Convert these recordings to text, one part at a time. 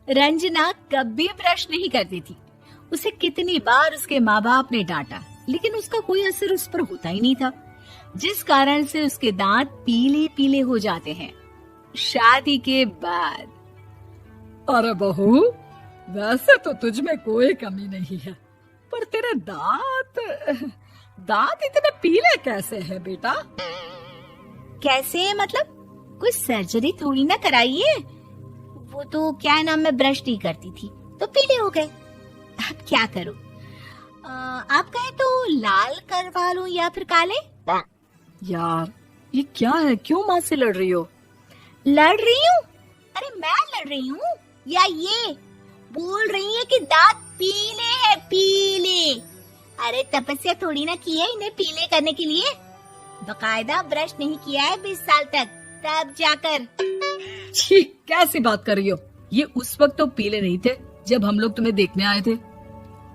रंजना कभी ब्रश नहीं करती थी। उसे कितनी बार उसके माँ बाप ने डांटा, लेकिन उसका कोई असर उस पर होता ही नहीं था, जिस कारण से उसके दांत पीले पीले हो जाते हैं। शादी के बाद अरे बहू, वैसे तो तुझ में कोई कमी नहीं है, पर तेरे दांत इतने पीले कैसे हैं बेटा? कैसे मतलब? कोई सर्जरी थोड़ी ना कराइए। वो तो क्या नाम, मैं ब्रश नहीं करती थी तो पीले हो गए। अब क्या करूं? आप कहें तो लाल करवा लूं या फिर काले? यार ये क्या है, क्यों माँ से लड़ रही हो? लड़ रही हूँ? अरे मैं लड़ रही हूँ या ये बोल रही है कि दांत पीले हैं, पीले। अरे तपस्या थोड़ी ना की है इन्हें पीले करने के लिए। बकायदा ब्रश नहीं किया है 20 साल तक, तब जाकर। छी, कैसी बात कर रही हो? ये उस वक्त तो पीले नहीं थे जब हम लोग तुम्हें देखने आए थे।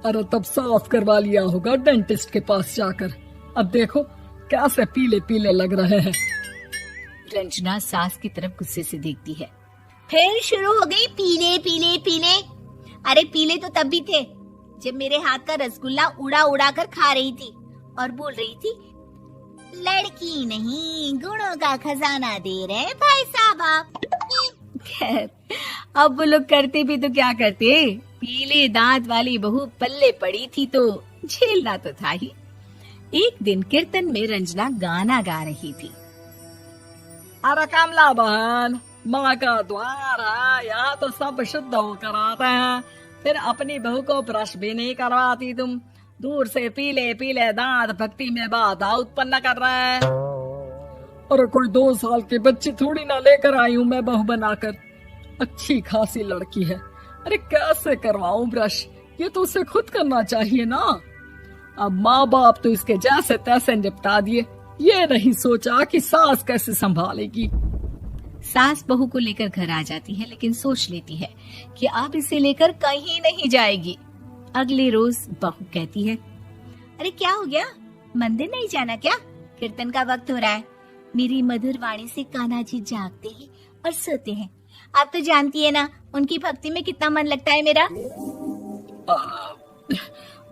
अरे तब साफ करवा लिया होगा डेंटिस्ट के पास जाकर। अब देखो कैसे पीले पीले लग रहे हैं। रंजना सास की तरफ गुस्से से देखती है। फिर शुरू हो गई पीले पीले पीले। अरे पीले तो तब भी थे जब मेरे हाथ का रसगुल्ला उड़ा उड़ा कर खा रही थी और बोल रही थी, लड़की नहीं गुणों का खजाना दे रहे भाई साहब आप। खैर, अब वो लोग करते भी तो क्या करते, पीले दांत वाली बहू पल्ले पड़ी थी तो झेलना तो था ही। एक दिन कीर्तन में रंजना गाना गा रही थी। अरे कमला बहन, माँ का द्वार है, यहाँ तो सब शुद्ध होकर आते हैं, फिर अपनी बहू को ब्रश भी नहीं करवाती तुम। दूर से पीले पीले दांत भक्ति में बाधा उत्पन्न कर रहे हैं। अरे कोई 2 साल की बच्ची थोड़ी ना लेकर आई हूँ मैं बहू बनाकर। अच्छी खासी लड़की है, अरे कैसे करवाऊं ब्रश? ये तो उसे खुद करना चाहिए ना। अब माँ बाप तो इसके जैसे तैसे निपटा दिए, ये नहीं सोचा कि सास कैसे संभालेगी। सास बहू को लेकर घर आ जाती है, लेकिन सोच लेती है कि अब इसे लेकर कहीं नहीं जाएगी। अगले रोज बहू कहती है, अरे क्या हो गया, मंदिर नहीं जाना क्या? कीर्तन का वक्त हो रहा है। मेरी मधुर वाणी से कान्हा जी जागते हैं और सोते हैं। आप तो जानती है ना उनकी भक्ति में कितना मन लगता है मेरा।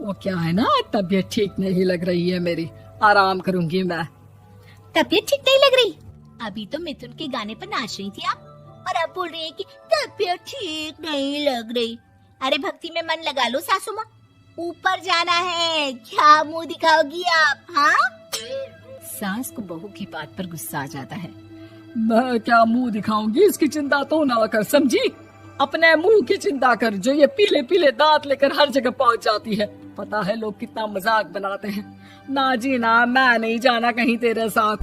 वो क्या है ना, तबीयत ठीक नहीं लग रही है मेरी, आराम करूंगी मैं। तबीयत ठीक नहीं लग रही? अभी तो मिथुन के गाने पर नाच रही थी आप, और अब बोल रही है कि तबीयत ठीक नहीं लग रही। अरे भक्ति में मन लगा लो सासू माँ, ऊपर जाना है, क्या मुंह दिखाओगी आप? हाँ? सास को बहू की बात पर गुस्सा आ जाता है। मैं क्या मुंह दिखाऊंगी, इसकी चिंता तो ना कर, समझी? अपने मुंह की चिंता कर, जो ये पीले पीले दांत लेकर हर जगह पहुंच जाती है। पता है लोग कितना मजाक बनाते हैं। ना जी ना, मैं नहीं जाना कहीं तेरे साथ।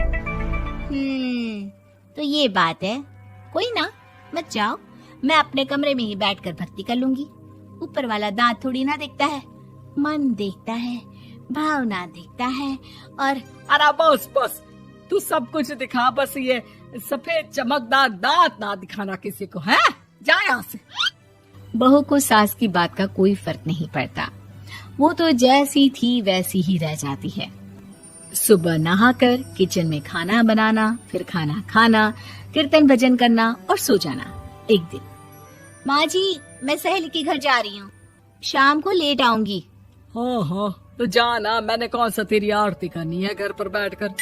तो ये बात है, कोई ना, मत जाओ, मैं अपने कमरे में ही बैठकर भक्ति कर लूंगी। ऊपर वाला दांत थोड़ी ना देखता है, मन देखता है, भावना देखता है। और अरे बस बस, तू सब कुछ दिखा, बस ये सफेद चमकदार दांत ना दिखाना किसी को, है? जा यहाँ से। बहू को सास की बात का कोई फर्क नहीं पड़ता, वो तो जैसी थी वैसी ही रह जाती है। सुबह नहाकर किचन में खाना बनाना, फिर खाना खाना, कीर्तन भजन करना और सो जाना। एक दिन, माँ जी मैं सहेली के घर जा रही हूँ, शाम को लेट आऊंगी। हाँ हाँ तो जाना, मैंने कौन सा तेरी आरती करनी है घर पर बैठकर।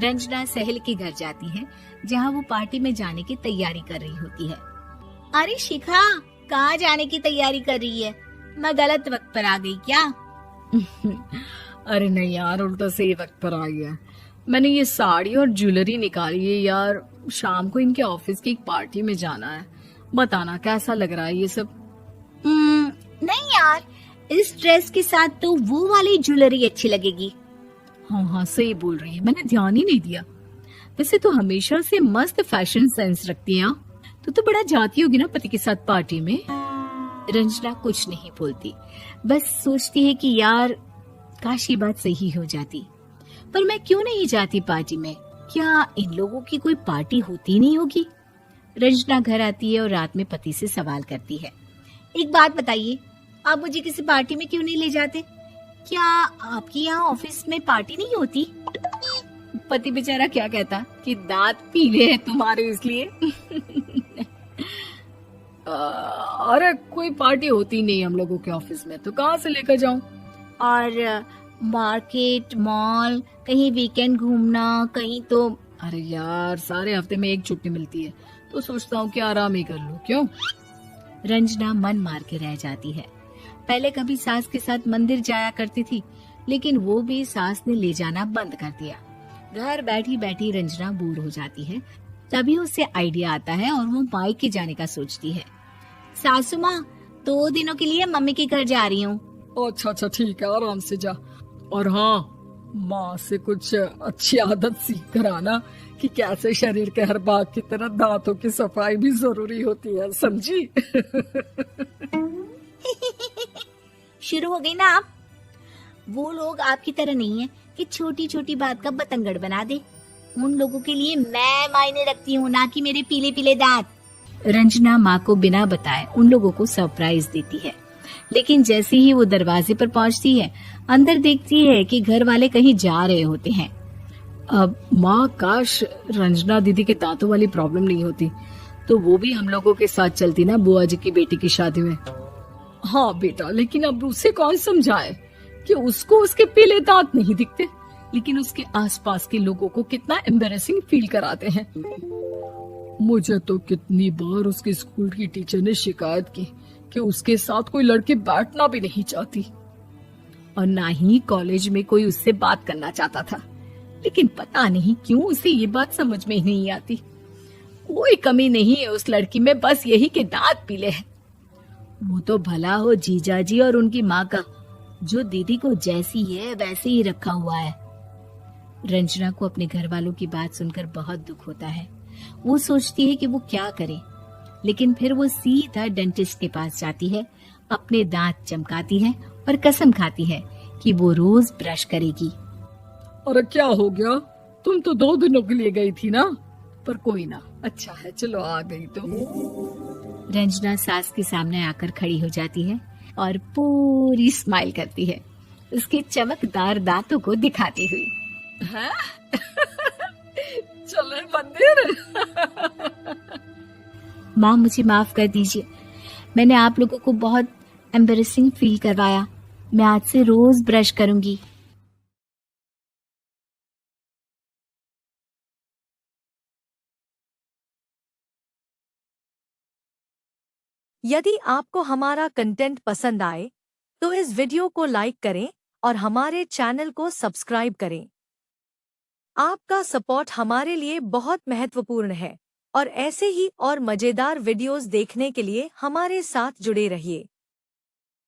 रंजना सहेली के घर जाती है, जहाँ वो पार्टी में जाने की तैयारी कर रही होती है। अरे शिखा, कहाँ जाने की तैयारी कर रही है? मैं गलत वक्त पर आ गई क्या? अरे नहीं यार, उल्टा सही वक्त पर आई है। मैंने ये साड़ी और ज्वेलरी निकाली है यार, शाम को इनके ऑफिस की एक पार्टी में जाना है। बताना कैसा लग रहा है ये सब? नहीं यार, इस ड्रेस के साथ तो वो वाली ज्वेलरी अच्छी लगेगी। हाँ हाँ सही बोल रही है, मैंने ध्यान ही नहीं दिया। वैसे तो हमेशा से मस्त फैशन सेंस रखती है। तो बड़ा जाती होगी ना पति के साथ पार्टी में। रंजना कुछ नहीं बोलती, बस सोचती है कि यार काश ये बात सही हो जाती, पर मैं क्यों नहीं जाती पार्टी में? क्या इन लोगों की कोई पार्टी होती नहीं होगी? रंजना घर आती है और रात में पति से सवाल करती है, एक बात बताइए, आप मुझे किसी पार्टी में क्यों नहीं ले जाते? क्या आपकी यहाँ ऑफिस में पार्टी नहीं होती? पति बेचारा क्या कहता कि दांत पीले हैं तुम्हारे इसलिए। अरे कोई पार्टी होती नहीं हम लोगों के ऑफिस में, तो कहाँ से लेकर जाऊं? और मार्केट, मॉल, कहीं वीकेंड घूमना, कहीं तो। अरे यार, सारे हफ्ते में एक छुट्टी मिलती है, तो सोचता हूँ कि आराम ही कर लूं। क्यों? रंजना मन मार के रह जाती है। पहले कभी सास के साथ मंदिर जाया करती थी, लेकिन वो भी सास ने ले जाना बंद कर दिया। घर बैठी बैठी रंजना बोर हो जाती है। तभी उसे आइडिया आता है और वो मायके जाने का सोचती है। सासू माँ, 2 दिनों के लिए मम्मी के घर जा रही हूँ। अच्छा अच्छा, ठीक है, आराम से जा। और हाँ, माँ से कुछ अच्छी आदत सीख कर आना कि कैसे शरीर के हर भाग की तरह दांतों की सफाई भी जरूरी होती है, समझी? शुरू हो गई ना आप। वो लोग आपकी तरह नहीं है कि छोटी छोटी बात का बतंगड़ बना दे। उन लोगों के लिए मैं मायने रखती हूँ, ना कि मेरे पीले पीले दांत। रंजना माँ को बिना बताए उन लोगों को सरप्राइज देती है, लेकिन जैसे ही वो दरवाजे पर पहुंचती है, अंदर देखती है कि घर वाले कहीं जा रहे होते हैं। अब माँ, काश रंजना दीदी के दांतों वाली प्रॉब्लम नहीं होती, तो वो भी हम लोगों के साथ चलती ना बुआ जी की बेटी की शादी में। हाँ बेटा, लेकिन अब उसे कौन समझाए कि उसको उसके पीले दांत नहीं दिखते, लेकिन उसके आसपास के लोगों को कितना एम्बैरेसिंग फील कराते हैं। मुझे तो कितनी बार उसके स्कूल की टीचर ने शिकायत की कि उसके साथ कोई लड़की बैठना भी नहीं चाहती, और ना ही कॉलेज में कोई उससे बात करना चाहता था। लेकिन पता नहीं क्यों उसे ये बात समझ में ही नहीं आती। कोई कमी नहीं है उस लड़की में, बस यही कि दांत पीले हैं। वो तो भला हो जीजा जी और उनकी माँ का, जो दीदी को जैसी है वैसे ही रखा हुआ है। रंजना को अपने घर वालों की बात सुनकर बहुत दुख होता है। वो सोचती है कि वो क्या करे, लेकिन फिर वो सीधा डेंटिस्ट के पास जाती है, अपने दांत चमकाती है और कसम खाती है कि वो रोज ब्रश करेगी। अरे क्या हो गया? तुम तो 2 दिनों के लिए गई थी ना। पर कोई ना, अच्छा है, चलो आ गई तो। रंजना सास के सामने आकर खड़ी हो जाती है और पूरी स्माइल करती है, उसके चमकदार दांतों को दिखाती हुई। हैं? चले मंदिर? माँ, मुझे माफ कर दीजिए, मैंने आप लोगों को बहुत एम्बैरेसिंग फील करवाया। मैं आज से रोज ब्रश करूंगी। यदि आपको हमारा कंटेंट पसंद आए तो इस वीडियो को लाइक करें और हमारे चैनल को सब्सक्राइब करें। आपका सपोर्ट हमारे लिए बहुत महत्वपूर्ण है और ऐसे ही और मजेदार वीडियोस देखने के लिए हमारे साथ जुड़े रहिए।